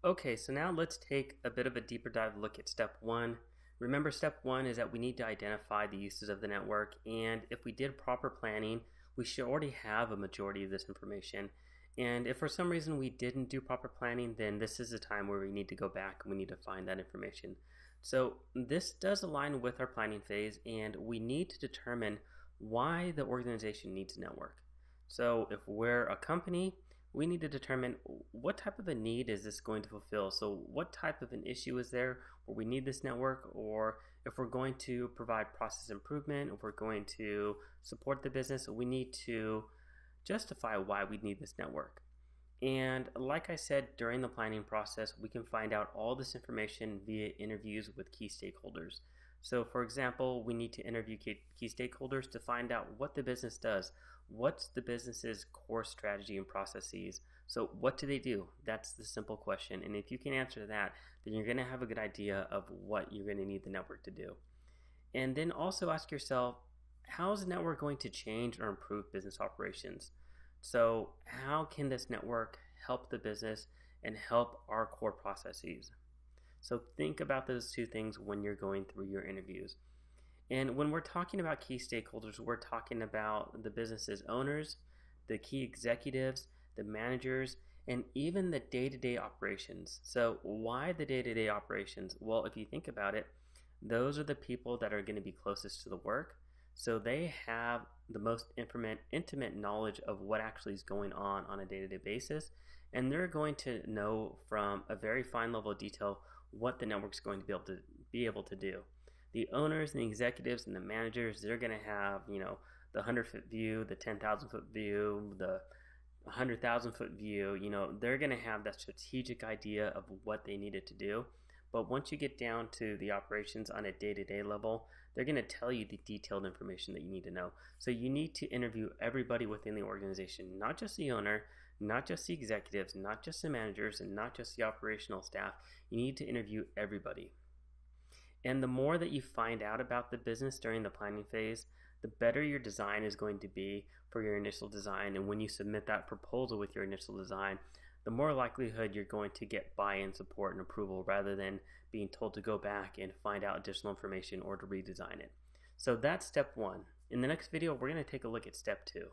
Okay, so now let's take a bit of a deeper dive look at step one. Remember, step one is that we need to identify the uses of the network, and if we did proper planning, we should already have a majority of this information. And if for some reason we didn't do proper planning, then this is a time where we need to go back and we need to find that information. So this does align with our planning phase, and we need to determine why the organization needs a network. So if we're a company, we need to determine what type of a need is this going to fulfill. So what type of an issue is there where we need this network, or if we're going to provide process improvement, if we're going to support the business, we need to justify why we need this network. And like I said, during the planning process, we can find out all this information via interviews with key stakeholders. So for example, we need to interview key stakeholders to find out what the business does. What's the business's core strategy and processes? So what do they do? That's the simple question. And if you can answer that, then you're going to have a good idea of what you're going to need the network to do. And then also ask yourself, how is the network going to change or improve business operations? So how can this network help the business and help our core processes? So think about those two things when you're going through your interviews. And when we're talking about key stakeholders, we're talking about the business's owners, the key executives, the managers, and even the day-to-day operations. So why the day-to-day operations? Well, if you think about it, those are the people that are going to be closest to the work. So they have the most intimate knowledge of what actually is going on a day-to-day basis. And they're going to know from a very fine level of detail what the network's going to be able to do. The owners and the executives and the managers, they're going to have, the 100-foot view, the 10,000-foot view, the 100,000-foot view. They're going to have that strategic idea of what they needed to do. But once you get down to the operations on a day-to-day level, they're going to tell you the detailed information that you need to know. So you need to interview everybody within the organization, not just the owner, not just the executives, not just the managers, and not just the operational staff. You need to interview everybody. And the more that you find out about the business during the planning phase, the better your design is going to be for your initial design. And when you submit that proposal with your initial design, the more likelihood you're going to get buy-in, support, and approval rather than being told to go back and find out additional information or to redesign it. So that's step one. In the next video, we're going to take a look at step two.